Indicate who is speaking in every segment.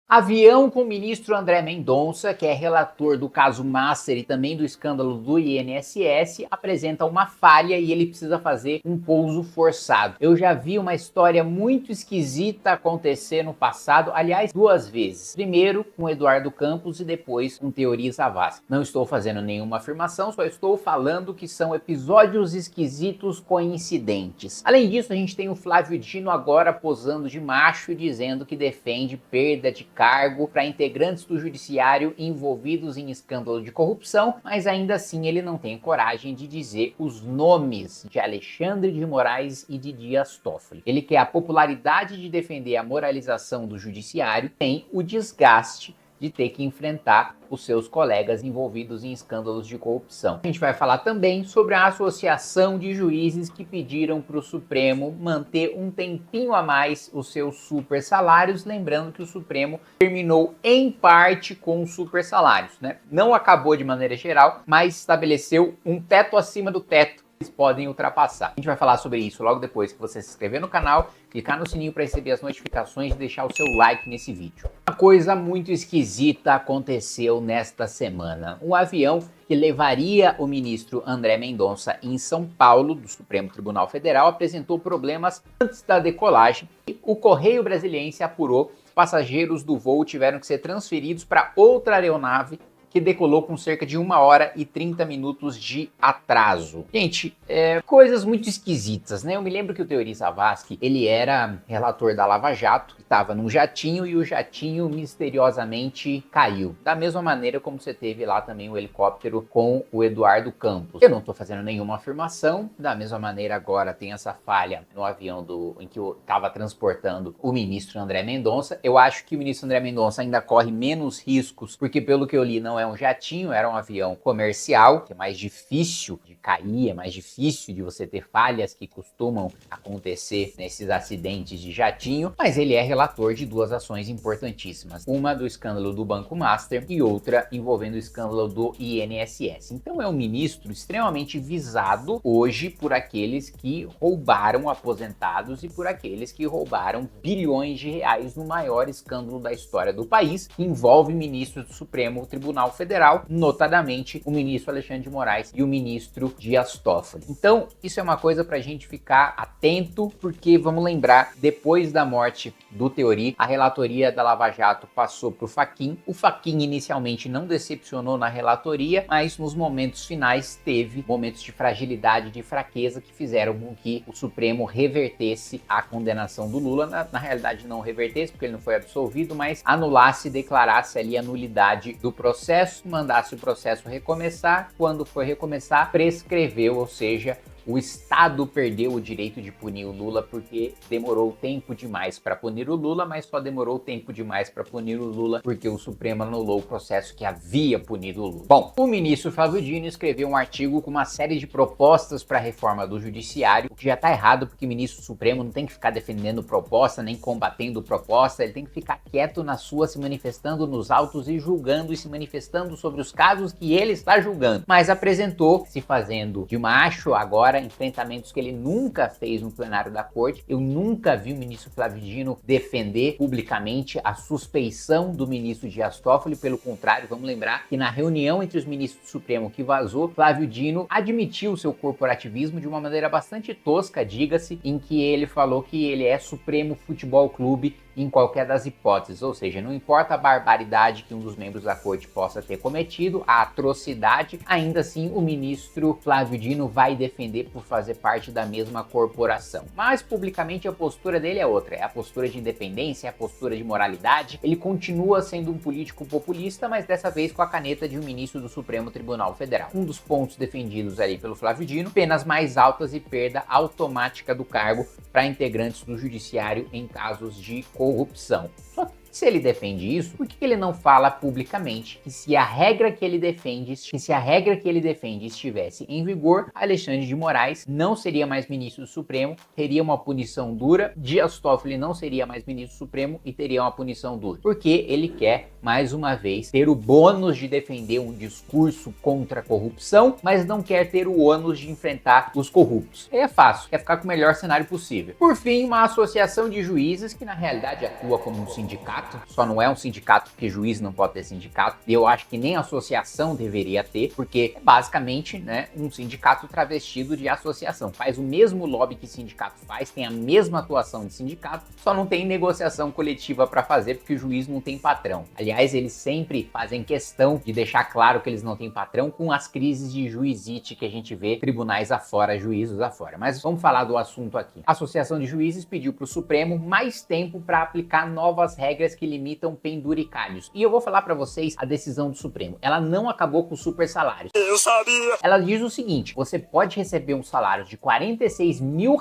Speaker 1: Avião com o ministro André Mendonça, que é relator do caso Master e também do escândalo do INSS, apresenta uma falha e ele precisa fazer um pouso forçado. Eu já vi uma história muito esquisita acontecer no passado, aliás, duas vezes. Primeiro com Eduardo Campos e depois com Teori Zavascki. Não estou fazendo nenhuma afirmação, só estou falando que são episódios esquisitos coincidentes. Além disso, a gente tem o Flávio Dino agora posando de macho e dizendo que defende perda de cargo para integrantes do judiciário envolvidos em escândalo de corrupção, mas ainda assim ele não tem coragem de dizer os nomes de Alexandre de Moraes e de Dias Toffoli. Ele quer a popularidade de defender a moralização do judiciário, tem o desgaste de ter que enfrentar os seus colegas envolvidos em escândalos de corrupção. A gente vai falar também sobre a associação de juízes que pediram para o Supremo manter um tempinho a mais os seus super salários, lembrando que o Supremo terminou em parte com os super salários, né? Não acabou de maneira geral, mas estabeleceu um teto acima do teto. Eles podem ultrapassar. A gente vai falar sobre isso logo depois que você se inscrever no canal, clicar no sininho para receber as notificações e deixar o seu like nesse vídeo. Uma coisa muito esquisita aconteceu nesta semana. Um avião que levaria o ministro André Mendonça em São Paulo, do Supremo Tribunal Federal, apresentou problemas antes da decolagem e o Correio Brasiliense apurou que passageiros do voo tiveram que ser transferidos para outra aeronave que decolou com cerca de 1 hora e 30 minutos de atraso. Gente, coisas muito esquisitas, né? Eu me lembro que o Teori Zavascki, ele era relator da Lava Jato, estava num jatinho e o jatinho misteriosamente caiu. Da mesma maneira como você teve lá também o helicóptero com o Eduardo Campos. Eu não estou fazendo nenhuma afirmação, da mesma maneira agora tem essa falha no avião em que eu estava transportando o ministro André Mendonça. Eu acho que o ministro André Mendonça ainda corre menos riscos, porque pelo que eu li não é um jatinho, era um avião comercial, que é mais difícil de cair, é mais difícil de você ter falhas que costumam acontecer nesses acidentes de jatinho, mas ele é relator de duas ações importantíssimas, uma do escândalo do Banco Master e outra envolvendo o escândalo do INSS. Então é um ministro extremamente visado hoje por aqueles que roubaram aposentados e por aqueles que roubaram bilhões de reais no maior escândalo da história do país, que envolve ministros do Supremo Tribunal Federal, notadamente o ministro Alexandre de Moraes e o ministro Dias Toffoli. Então, isso é uma coisa para a gente ficar atento, porque vamos lembrar, depois da morte do Teori, a relatoria da Lava Jato passou para o Fachin. O Fachin inicialmente não decepcionou na relatoria, mas nos momentos finais teve momentos de fragilidade, de fraqueza que fizeram com que o Supremo revertesse a condenação do Lula. Na realidade não revertesse, porque ele não foi absolvido, mas anulasse, declarasse ali a nulidade do processo, mandasse o processo recomeçar. Quando foi recomeçar, prescreveu, ou seja, o Estado perdeu o direito de punir o Lula porque demorou tempo demais para punir o Lula, mas só demorou tempo demais para punir o Lula porque o Supremo anulou o processo que havia punido o Lula. Bom, o ministro Flávio Dino escreveu um artigo com uma série de propostas para a reforma do judiciário, o que já está errado, porque o ministro Supremo não tem que ficar defendendo proposta, nem combatendo proposta, ele tem que ficar quieto na sua, se manifestando nos autos e julgando e se manifestando sobre os casos que ele está julgando. Mas apresentou, se fazendo de macho agora, enfrentamentos que ele nunca fez no plenário da corte. Eu nunca vi o ministro Flávio Dino defender publicamente a suspeição do ministro Dias Toffoli. Pelo contrário, vamos lembrar que na reunião entre os ministros do Supremo que vazou, Flávio Dino admitiu seu corporativismo de uma maneira bastante tosca, diga-se, em que ele falou que ele é Supremo Futebol Clube em qualquer das hipóteses, ou seja, não importa a barbaridade que um dos membros da corte possa ter cometido, a atrocidade, ainda assim o ministro Flávio Dino vai defender por fazer parte da mesma corporação. Mas publicamente a postura dele é outra, é a postura de independência, é a postura de moralidade. Ele continua sendo um político populista, mas dessa vez com a caneta de um ministro do Supremo Tribunal Federal. Um dos pontos defendidos ali pelo Flávio Dino, penas mais altas e perda automática do cargo para integrantes do judiciário em casos de corrupção. Só que se ele defende isso, por que ele não fala publicamente que se a regra que ele defende estivesse em vigor, Alexandre de Moraes não seria mais ministro do Supremo, teria uma punição dura, Dias Toffoli não seria mais ministro do Supremo e teria uma punição dura? Porque ele quer, mais uma vez, ter o bônus de defender um discurso contra a corrupção, mas não quer ter o ônus de enfrentar os corruptos. É fácil, quer ficar com o melhor cenário possível. Por fim, uma associação de juízes que na realidade atua como um sindicato, sindicato, só não é um sindicato porque juiz não pode ter sindicato, e eu acho que nem associação deveria ter, porque é basicamente, né, um sindicato travestido de associação. Faz o mesmo lobby que sindicato faz, tem a mesma atuação de sindicato, só não tem negociação coletiva para fazer porque o juiz não tem patrão. Aliás, eles sempre fazem questão de deixar claro que eles não têm patrão com as crises de juizite que a gente vê tribunais afora, juízos afora. Mas vamos falar do assunto aqui. A Associação de Juízes pediu para o Supremo mais tempo para aplicar novas regras que limitam penduricalhos. E eu vou falar para vocês a decisão do Supremo. Ela não acabou com os super salários. Eu sabia! Ela diz o seguinte: você pode receber um salário de R$46 mil,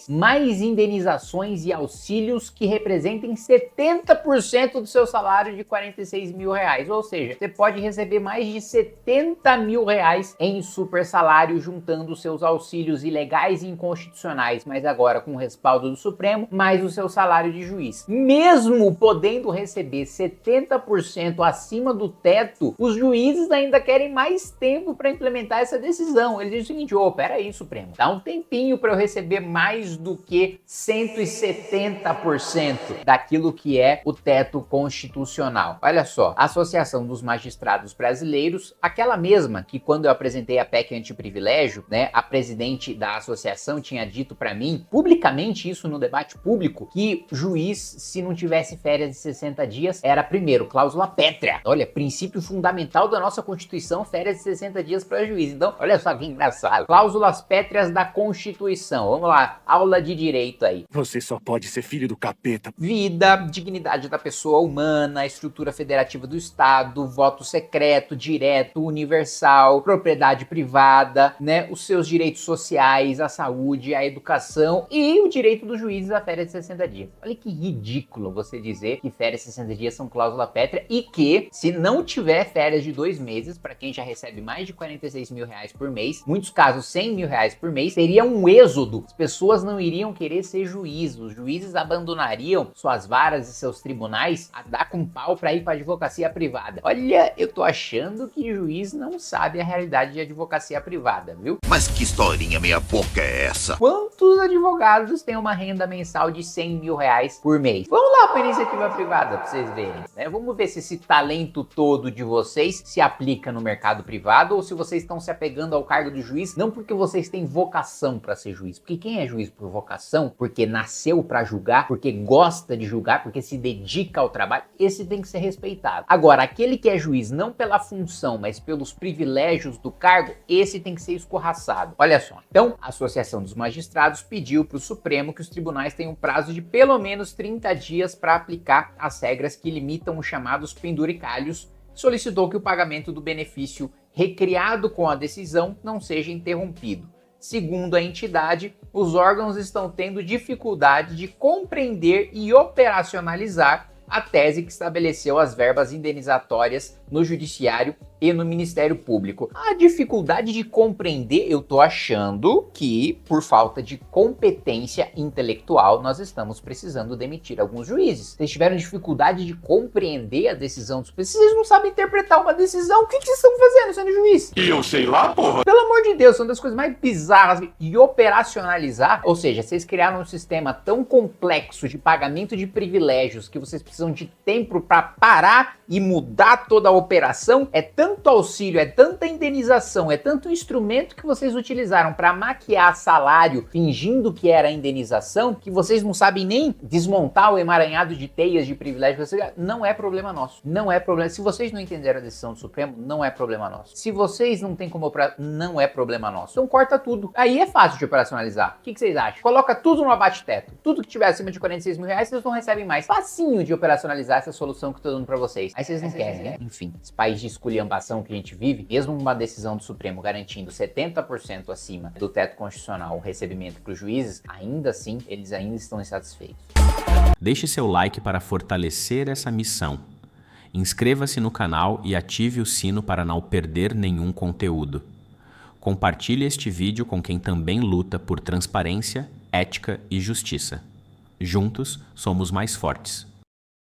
Speaker 1: mais indenizações e auxílios que representem 70% do seu salário de R$46 mil. Ou seja, você pode receber mais de R$70 mil em super salário, juntando seus auxílios ilegais e inconstitucionais, mas agora com o respaldo do Supremo, mais o seu salário de juiz. Mesmo podendo receber 70% acima do teto, os juízes ainda querem mais tempo para implementar essa decisão. Eles dizem o seguinte: peraí, Supremo, dá um tempinho para eu receber mais do que 170% daquilo que é o teto constitucional. Olha só, a Associação dos Magistrados Brasileiros, aquela mesma que quando eu apresentei a PEC antiprivilégio, né, a presidente da associação tinha dito para mim, publicamente isso no debate público, que juiz, se não tivesse férias de 60 dias, era primeiro, cláusula pétrea. Olha, princípio fundamental da nossa Constituição, férias de 60 dias para juiz. Então, olha só que engraçado. Cláusulas pétreas da Constituição. Vamos lá, aula de direito aí.
Speaker 2: Você só pode ser filho do capeta.
Speaker 1: Vida, dignidade da pessoa humana, estrutura federativa do Estado, voto secreto, direto, universal, propriedade privada, né, os seus direitos sociais, a saúde, a educação e o direito dos juízes à férias de 60 dias. Olha que ridículo você dizer que férias de 60 dias são cláusula pétrea e que, se não tiver férias de 2 meses, para quem já recebe mais de R$46 mil por mês, muitos casos R$100 mil por mês, seria um êxodo. As pessoas não iriam querer ser juízes, os juízes abandonariam suas varas e seus tribunais a dar com pau para ir para a advocacia privada. Olha, eu tô achando que juiz não sabe a realidade de advocacia privada, viu?
Speaker 3: Mas que historinha meia boca é essa?
Speaker 1: Quantos advogados têm uma renda mensal de R$100 mil por mês? Vamos lá para iniciativa privada para vocês verem, né? Vamos ver se esse talento todo de vocês se aplica no mercado privado ou se vocês estão se apegando ao cargo do juiz, não porque vocês têm vocação para ser juiz, porque quem é juiz por vocação, porque nasceu para julgar, porque gosta de julgar, porque se dedica ao trabalho, esse tem que ser respeitado. Agora, aquele que é juiz não pela função, mas pelos privilégios do cargo, esse tem que ser escorraçado. Olha só. Então, a Associação dos Magistrados pediu para o Supremo que os tribunais tenham um prazo de pelo menos 30 dias para aplicar as regras que limitam os chamados penduricalhos, solicitou que o pagamento do benefício recriado com a decisão não seja interrompido. Segundo a entidade, os órgãos estão tendo dificuldade de compreender e operacionalizar a tese que estabeleceu as verbas indenizatórias no Judiciário e no Ministério Público. A dificuldade de compreender, eu tô achando que, por falta de competência intelectual, nós estamos precisando demitir alguns juízes. Vocês tiveram dificuldade de compreender a decisão dos juízes, vocês não sabem interpretar uma decisão, o que vocês estão fazendo sendo juiz?
Speaker 3: E eu sei lá, porra!
Speaker 1: Pelo amor de Deus, são das coisas mais bizarras. E operacionalizar, ou seja, vocês criaram um sistema tão complexo de pagamento de privilégios que vocês precisam de tempo para parar e mudar toda a operação, é tanto auxílio, é tanta indenização, é tanto instrumento que vocês utilizaram para maquiar salário fingindo que era indenização, que vocês não sabem nem desmontar o emaranhado de teias de privilégio. Não é problema nosso, não é problema. Se vocês não entenderam a decisão do Supremo, não é problema nosso. Se vocês não têm como operar, não é problema nosso. Então corta tudo. Aí é fácil de operacionalizar. O que vocês acham? Coloca tudo no abate-teto. Tudo que tiver acima de R$46 mil, vocês não recebem mais. Facinho de operacionalizar essa solução que eu tô dando pra vocês. Aí vocês não querem, né? Enfim, esse país de esculhambação que a gente vive, mesmo uma decisão do Supremo garantindo 70% acima do teto constitucional o recebimento para os juízes, ainda assim, eles ainda estão insatisfeitos.
Speaker 4: Deixe seu like para fortalecer essa missão. Inscreva-se no canal e ative o sino para não perder nenhum conteúdo. Compartilhe este vídeo com quem também luta por transparência, ética e justiça. Juntos, somos mais fortes.